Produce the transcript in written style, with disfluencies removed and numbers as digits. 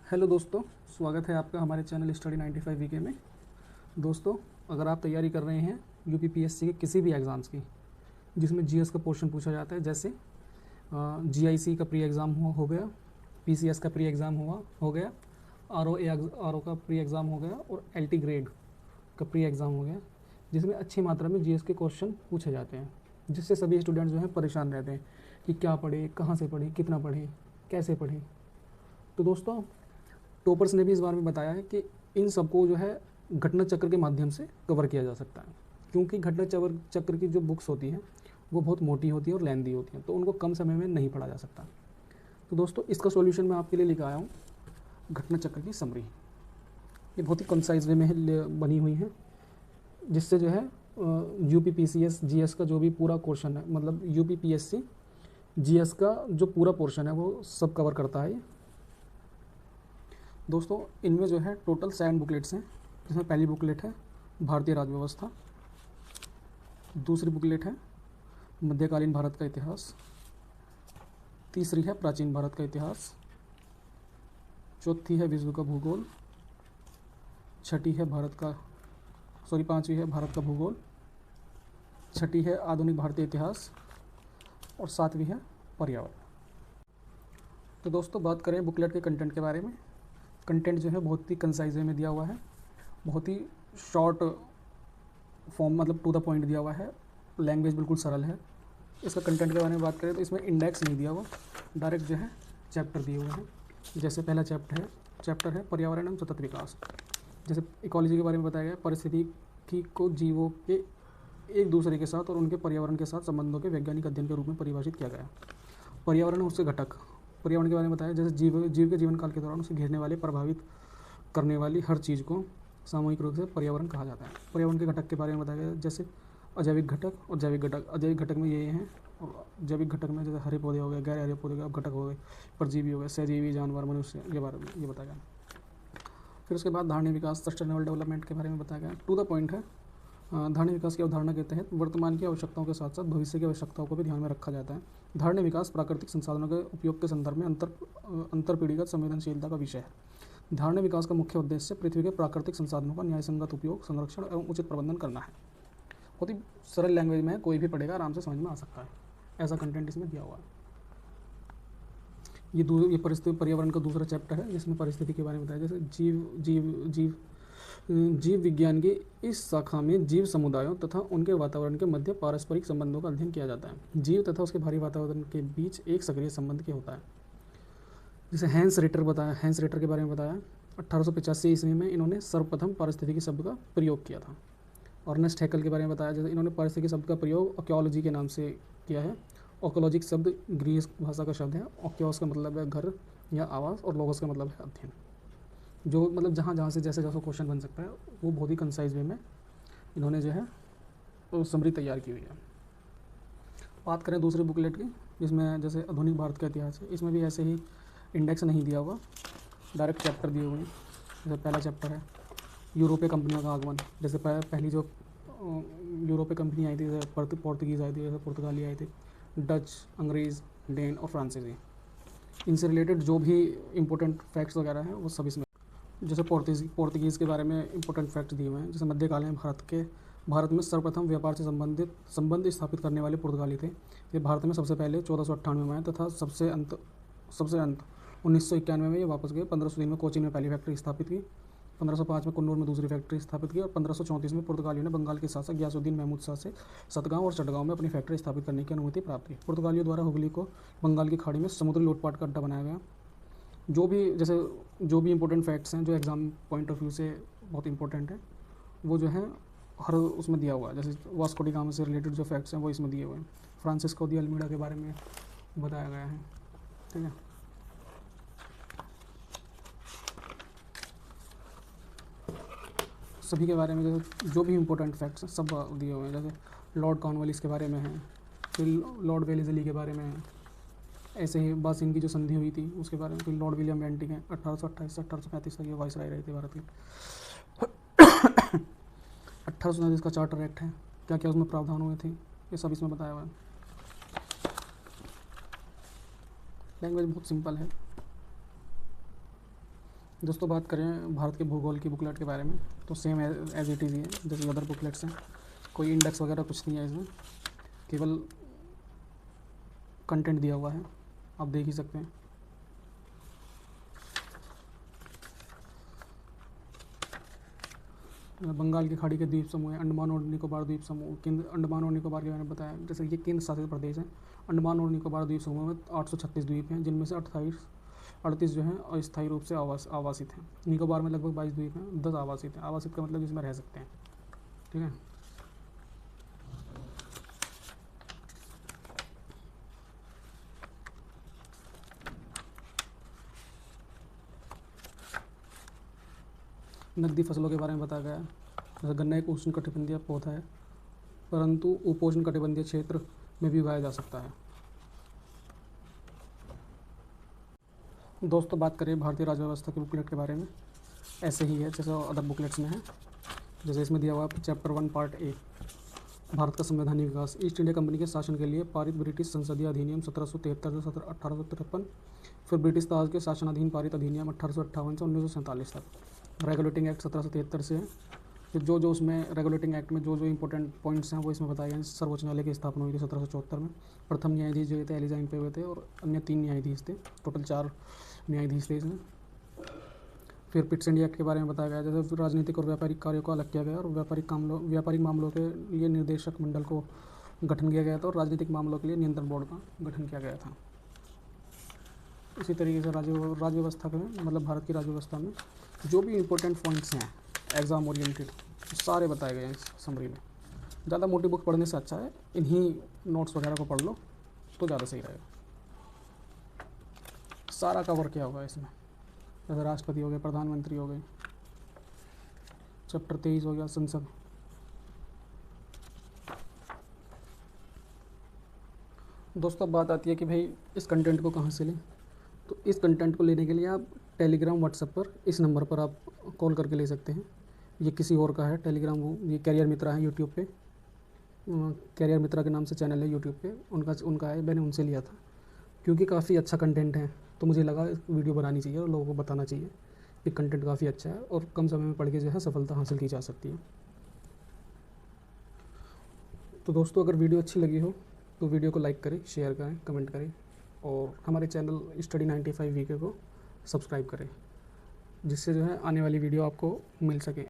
Hello दोस्तों, स्वागत है आपका हमारे चैनल स्टडी 95 वीके में। दोस्तों, अगर आप तैयारी कर रहे हैं यूपीपीएससी के किसी भी एग्ज़ाम्स की जिसमें जीएस का पोर्शन पूछा जाता है, जैसे जीआईसी का प्री एग्ज़ाम हो गया, पीसीएस का प्री एग्ज़ाम हो गया, आरओ का प्री एग्ज़ाम हो गया और एलटी ग्रेड का प्री एग्ज़ाम हो गया, जिसमें अच्छी मात्रा में जीएस के क्वेश्चन पूछे जाते हैं, जिससे सभी स्टूडेंट जो हैं परेशान रहते हैं कि क्या पढ़े, कहाँ से पढ़े, कितना पढ़े, कैसे पढ़े। तो दोस्तों, टॉपर्स ने भी इस बारे में बताया है कि इन सबको जो है घटना चक्र के माध्यम से कवर किया जा सकता है, क्योंकि घटना चक्र की जो बुक्स होती हैं वो बहुत मोटी होती है और लेंदी होती हैं, तो उनको कम समय में नहीं पढ़ा जा सकता। तो दोस्तों, इसका सॉल्यूशन मैं आपके लिए लेकर आया हूँ, घटना चक्र की समरी। ये बहुत ही कंसाइज वे में बनी हुई है, जिससे जो है यूपी पीसीएस जीएस का जो भी पूरा क्वेश्चन है, मतलब यूपी पीएससी जीएस का जो पूरा पोर्शन है वो सब कवर करता है। दोस्तों, इनमें जो है टोटल 7 बुकलेट्स हैं, जिसमें पहली बुकलेट है भारतीय राज्य व्यवस्था, दूसरी बुकलेट है मध्यकालीन भारत का इतिहास, तीसरी है प्राचीन भारत का इतिहास, चौथी है विश्व का भूगोल, पांचवी है भारत का भूगोल, छठी है आधुनिक भारतीय इतिहास और सातवीं है पर्यावरण। तो दोस्तों, बात करें बुकलेट के कंटेंट के बारे में। कंटेंट जो है बहुत ही कंसाइज वे में दिया हुआ है, बहुत ही शॉर्ट फॉर्म, मतलब टू द पॉइंट दिया हुआ है, लैंग्वेज बिल्कुल सरल है। इसका कंटेंट के बारे में बात करें तो इसमें इंडेक्स नहीं दिया हुआ, डायरेक्ट जो है चैप्टर दिए हुए हैं। जैसे पहला चैप्टर है पर्यावरण एवं सतत विकास। जैसे इकोलॉजी के बारे में बताया गया, पारिस्थितिकी को जीवों के एक दूसरे के साथ और उनके पर्यावरण के साथ संबंधों के वैज्ञानिक अध्ययन के रूप में परिभाषित किया गया। पर्यावरण और उसके घटक, पर्यावरण के बारे में बताया, जैसे जीव के जीवन काल के दौरान उसे घेरने वाले, प्रभावित करने वाली हर चीज़ को सामूहिक रूप से पर्यावरण कहा जाता है। पर्यावरण के घटक के बारे में बताया गया, जैसे अजैविक घटक और जैविक घटक। अजैविक घटक में ये हैं, और जैविक घटक में जैसे हरे पौधे हो गए, गैर हरे पौधे का घटक हो गए, परजीवी हो गए, सहजीवी जानवर, मनुष्य के बारे में ये बताया गया। फिर उसके बाद धारणीय विकास, सस्टेनेबल डेवलपमेंट के बारे में बताया गया। टू द पॉइंट है। धारणीय विकास की अवधारणा के तहत वर्तमान की आवश्यकताओं के साथ साथ भविष्य की आवश्यकताओं को भी ध्यान में रखा जाता है। धारणीय विकास प्राकृतिक संसाधनों के उपयोग के संदर्भ में अंतर पीढ़ीगत संवेदनशीलता का विषय है। धारणीय विकास का मुख्य उद्देश्य पृथ्वी के प्राकृतिक संसाधनों का न्यायसंगत उपयोग, संरक्षण एवं उचित प्रबंधन करना है। बहुत ही सरल लैंग्वेज में है, कोई भी पढ़ेगा आराम से समझ में आ सकता है, ऐसा कंटेंट इसमें दिया हुआ है। ये परिस्थिति पर्यावरण का दूसरा चैप्टर है, जिसमें परिस्थिति के बारे में बताया। जैसे जीव विज्ञान की इस शाखा में जीव समुदायों तथा उनके वातावरण के मध्य पारस्परिक संबंधों का अध्ययन किया जाता है। जीव तथा उसके भारी वातावरण के बीच एक सक्रिय संबंध के होता है। जैसे हैंस रिटर के बारे में बताया। 1885 ईस्वी में इन्होंने सर्वप्रथम पारिस्थितिकी शब्द का प्रयोग किया था। अर्नेस्ट हैकल के बारे में बताया, जैसे इन्होंने पारिस्थितिकी शब्द का प्रयोग आर्कियोलॉजी के नाम से किया है। आर्कियोलॉजिक शब्द ग्रीस भाषा का शब्द है। आर्कियोस का मतलब है घर या आवास, और लोगोस का मतलब है अध्ययन। जो मतलब जहाँ से जैसे क्वेश्चन बन सकता है, वो बहुत ही कंसाइज वे में इन्होंने जो है वो समरी तैयार की हुई है। बात करें दूसरी बुकलेट की, जिसमें जैसे आधुनिक भारत का इतिहास है, इसमें भी ऐसे ही इंडेक्स नहीं दिया हुआ, डायरेक्ट चैप्टर दिए हुए हैं। जैसे पहला चैप्टर है यूरोपीय कंपनियों का आगमन। जैसे पहली जो यूरोपीय कंपनी आई थी, जैसे पोर्तुगीज़ आई थी, जैसे पुर्तगाली आई थी, डच, अंग्रेज़, डेन और फ्रांसीसी। इनसे रिलेटेड जो भी इंपॉर्टेंट फैक्ट्स वगैरह हैं वो सब इसमें। जैसे पोर्तुगीज़ के बारे में इंपॉर्टेंट फैक्ट दिए हुए हैं। जैसे मध्यकालीन भारत में सर्वप्रथम व्यापार से संबंध स्थापित करने वाले पुर्तगाली थे। ये भारत में सबसे पहले 1498 में आए तथा सबसे अंत 1991 में ये वापस गए। 1503 में कोचीन में पहली फैक्ट्री स्थापित की, 1505 में कन्नौर में दूसरी फैक्ट्री स्थापित की, और 1534 में पुर्तगालियों ने बंगाल के शासक गयासुद्दीन महमूद शाह से सतगांव और चटगांव में अपनी फैक्ट्री स्थापित करने की अनुमति प्राप्त की। पुर्तगालियों द्वारा हुगली को बंगाल की खाड़ी में समुद्री लूटपाट का अड्डा बनाया गया। जो भी इंपॉर्टेंट फैक्ट्स हैं जो एग्ज़ाम पॉइंट ऑफ व्यू से बहुत इंपॉर्टेंट है, वो जो है हर उसमें दिया हुआ है। जैसे वास्को डी गामा से रिलेटेड जो फैक्ट्स हैं वो इसमें दिए हुए हैं। फ्रांसिस्को दी अल्मीडा के बारे में बताया गया है, ठीक है। सभी के बारे में जैसे जो भी इंपॉर्टेंट फैक्ट्स हैं सब दिए हुए हैं। जैसे लॉर्ड कॉर्नवालिस के बारे में है, फिर लॉर्ड वेलेस्ली के बारे में है, ऐसे ही बासिन की जो संधि हुई थी उसके बारे में। फिर लॉर्ड विलियम बेंटिंग है, 1828 से 1835 तक ये वाइसराय रहे थे भारत के। 1837 का चार्टर एक्ट है, क्या क्या उसमें प्रावधान हुए थे, ये सब इसमें बताया हुआ है। लैंग्वेज बहुत सिंपल है। दोस्तों बात करें भारत के भूगोल की बुकलेट के बारे में, तो सेम एज इट इज़ ही है जैसे अदर बुकलेट्स हैं। कोई इंडेक्स वगैरह कुछ नहीं है इसमें, केवल कंटेंट दिया हुआ है, आप देख ही सकते हैं। बंगाल की खाड़ी के द्वीप समूह है, अंडमान और निकोबार द्वीप समूह। केंद्र अंडमान और निकोबार के बारे में बताया, जैसे ये केंद्र शासित प्रदेश है। अंडमान और निकोबार द्वीप समूह में 836 द्वीप हैं, जिनमें से 38 जो हैं अस्थायी रूप से आवासित हैं। निकोबार में लगभग 22 द्वीप हैं, 10 आवासित हैं। आवासित का मतलब जिसमें रह सकते हैं, ठीक है। नकदी फसलों के बारे में बताया गया है, जैसे गन्ना एक उष्णकटिबंधीय पौधा है, परंतु उपोष्णकटिबंधीय क्षेत्र में भी उगाया जा सकता है। दोस्तों बात करें भारतीय राज्य व्यवस्था की बुकलेट के बारे में, ऐसे ही है जैसे अदर बुकलेट्स में है। जैसे इसमें दिया हुआ है चैप्टर 1 पार्ट ए, भारत का संवैधानिक विकास। ईस्ट इंडिया कंपनी के शासन के लिए पारित ब्रिटिश संसदीय अधिनियम 1773 से 1853, फिर ब्रिटिश ताज के शासनाधीन पारित अधिनियम 1858 से 1947 तक। रेगुलेटिंग एक्ट 1773 से है। फिर जो उसमें रेगुलेटिंग एक्ट में जो इंपॉर्टेंट पॉइंट्स हैं वो इसमें बताए गए हैं। सर्वोच्च न्यायालय की स्थापना हुई थी 1774 में। प्रथम न्यायाधीश जो थे एलिजाइन पे हुए थे, और अन्य 3 न्यायाधीश थे, टोटल 4 न्यायाधीश थे इसमें। फिर पिट्स इंडिया एक्ट के बारे में बताया गया, जैसे राजनीतिक और व्यापारिक कार्यों को अलग किया गया, और व्यापारिक मामलों के लिए निर्देशक मंडल को गठन किया गया था, और राजनीतिक मामलों के लिए नियंत्रण बोर्ड का गठन किया गया था। इसी तरीके से राज्य व्यवस्था में, मतलब भारत की राज्य व्यवस्था में जो भी इम्पोर्टेंट पॉइंट्स हैं एग्ज़ाम ओरिएंटेड, सारे बताए गए हैं इस समरी में। ज़्यादा मोटी बुक पढ़ने से अच्छा है इन्हीं नोट्स वगैरह को पढ़ लो तो ज़्यादा सही रहेगा। सारा कवर किया हुआ है इसमें, जैसे राष्ट्रपति हो गए, प्रधानमंत्री हो गए, चैप्टर 23 हो गया संसद। दोस्तों बात आती है कि भाई इस कंटेंट को कहाँ से लें, तो इस कंटेंट को लेने के लिए आप टेलीग्राम व्हाट्सएप पर इस नंबर पर आप कॉल करके ले सकते हैं। ये किसी और का है टेलीग्राम, वो ये कैरियर मित्रा है यूट्यूब पे, कैरियर मित्रा के नाम से चैनल है यूट्यूब पे, उनका है, मैंने उनसे लिया था क्योंकि काफ़ी अच्छा कंटेंट है, तो मुझे लगा वीडियो बनानी चाहिए और लोगों को बताना चाहिए कि कंटेंट काफ़ी अच्छा है और कम समय में पढ़ के जो है सफलता हासिल की जा सकती है। तो दोस्तों अगर वीडियो अच्छी लगी हो तो वीडियो को लाइक करें, शेयर करें, कमेंट करें, और हमारे चैनल स्टडी 95 वीके को सब्सक्राइब करें, जिससे जो है आने वाली वीडियो आपको मिल सके।